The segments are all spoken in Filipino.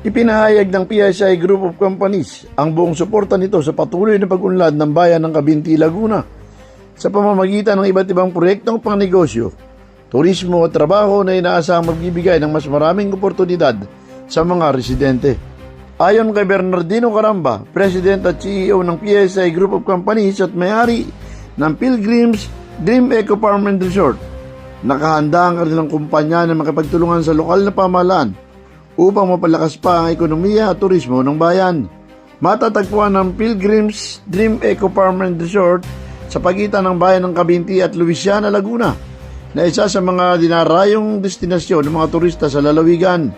Ipinahayag ng PSI Group of Companies ang buong suporta nito sa patuloy na pag-unlad ng bayan ng Cavinti, Laguna sa pamamagitan ng iba't ibang proyektong pangnegosyo, turismo at trabaho na inaasahang magbibigay ng mas maraming oportunidad sa mga residente. Ayon kay Bernardino Caramba, President at CEO ng PSI Group of Companies at may-ari ng Pilgrims Dream Eco Farm and Resort, nakahanda ang kanilang kumpanya na makipagtulungan sa lokal na pamahalaan upang mapalakas pa ang ekonomiya at turismo ng bayan. Matatagpuan ng Pilgrims Dream Eco Farm and Resort sa pagitan ng bayan ng Cavinti at Luisiana, Laguna, na isa sa mga dinarayong destinasyon ng mga turista sa lalawigan.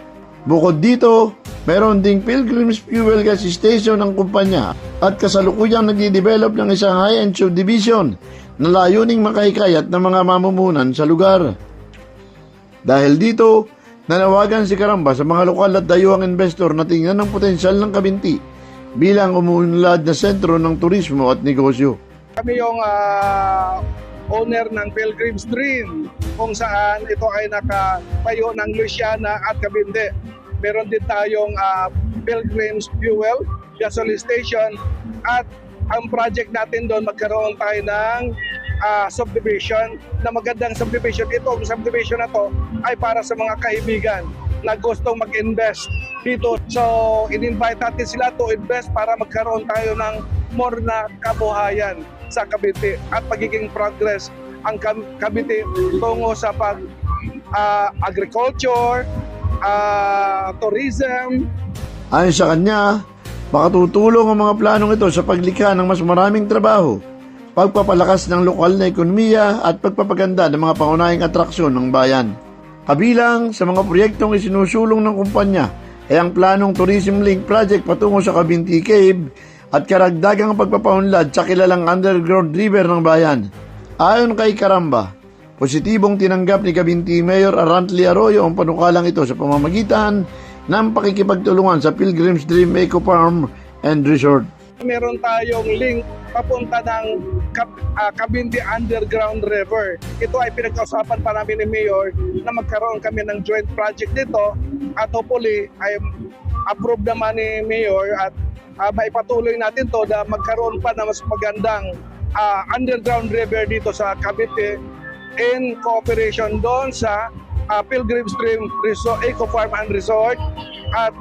Bukod dito, meron ding Pilgrims Fuel Gas Station ng kumpanya at kasalukuyang nagdi-develop ng isang high-end subdivision na layuning makahikayat ng mga mamumunan sa lugar. Dahil dito, nanawagan si Caramba sa mga lokal at dayuhang investor na tingnan ng potensyal ng Cavinti bilang umuunlad na sentro ng turismo at negosyo. Kami yung owner ng Pilgrim's Dream, kung saan ito ay nakatayo ng Luisiana at Cavinti. Meron din tayong Pilgrim's Fuel Gasoline Station at ang project natin doon, magkaroon tayo ng subdivision na magandang subdivision. Itong subdivision na to ay para sa mga kaibigan na gustong mag-invest dito. So, in-invite natin sila to invest para magkaroon tayo ng more na kabuhayan sa Cavinti at pagiging progress ang Cavinti tungo sa agriculture, tourism. Ayon sa kanya, makatutulong ang mga planong ito sa paglikha ng mas maraming trabaho, pagpapalakas ng lokal na ekonomiya at pagpapaganda ng mga pangunahing atraksyon ng bayan. Kabilang sa mga proyektong isinusulong ng kumpanya ay ang planong Tourism Link Project patungo sa Cavinti Cave at karagdagang pagpapaunlad sa kilalang underground river ng bayan. Ayon kay Caramba, positibong tinanggap ni Cavinti Mayor Arantly Arroyo ang panukalang ito sa pamamagitan ng pakikipagtulungan sa Pilgrim's Dream Eco Farm and Resort. Meron tayong link papunta ng Cavinti Underground River. Ito ay pinag-usapan pa namin ni Mayor na magkaroon kami ng joint project dito at hopefully ay approve naman ni Mayor at maipatuloy natin to na magkaroon pa na mas magandang underground river dito sa Cavinti in cooperation doon sa Pilgrim's Dream Resort, Eco Farm and Resort at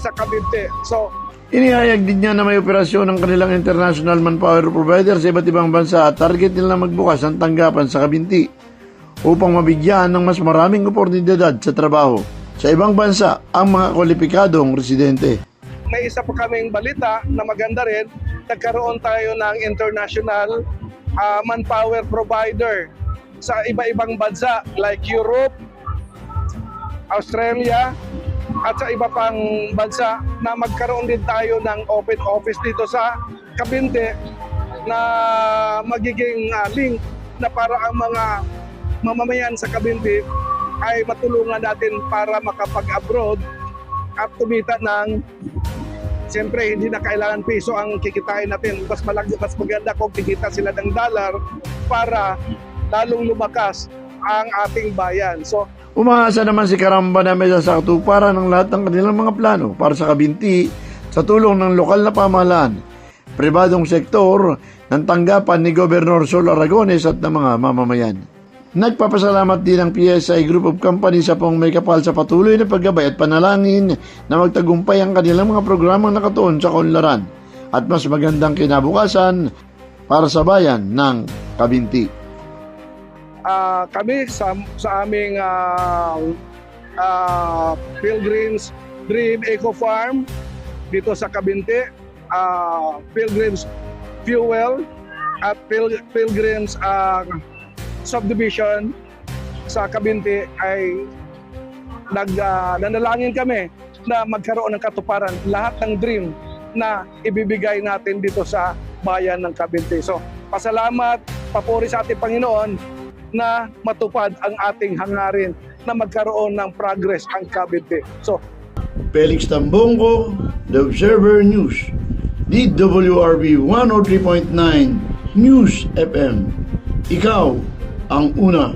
sa Cavinti. So, inihayag din niya na may operasyon ng kanilang international manpower provider sa iba't ibang bansa at target nila magbukas ng tanggapan sa Cavinti upang mabigyan ng mas maraming oportunidad sa trabaho sa ibang bansa ang mga kwalipikadong residente. May isa pa kaming balita na maganda rin, nagkaroon tayo ng international manpower provider sa iba-ibang bansa like Europe, Australia, at sa iba pang bansa na magkaroon din tayo ng open office dito sa Cavinti na magiging link na para ang mga mamamayan sa Cavinti ay matulungan natin para makapag-abroad at kumita ng, siyempre hindi na kailangan piso ang kikitain natin, mas maganda kung kikita sila ng dollar para lalong lumakas ang ating bayan. So, umaasa naman si Caramba na may sasakatuparan ng lahat ng kanilang mga plano para sa Cavinti sa tulong ng lokal na pamahalaan, pribadong sektor, ng tanggapan ni Gobernador Sol Aragones at ng mga mamamayan. Nagpapasalamat din ang PSI Group of Companies sa pong may kapal sa patuloy na paggabay at panalangin na magtagumpay ang kanilang mga programang nakatuon sa kaunlaran at mas magandang kinabukasan para sa bayan ng Cavinti. Kami sa aming Pilgrim's Dream Eco Farm dito sa Cavinti, Pilgrim's Fuel at Pilgrim's Subdivision sa Cavinti ay nanalangin kami na magkaroon ng katuparan lahat ng dream na ibibigay natin dito sa bayan ng Cavinti. So, pasalamat, papuri sa ating Panginoon na matupad ang ating hangarin na magkaroon ng progress ang Cavinti. So, Felix Tambongko, The Observer News, DWRB 103.9 News FM. Ikaw ang una.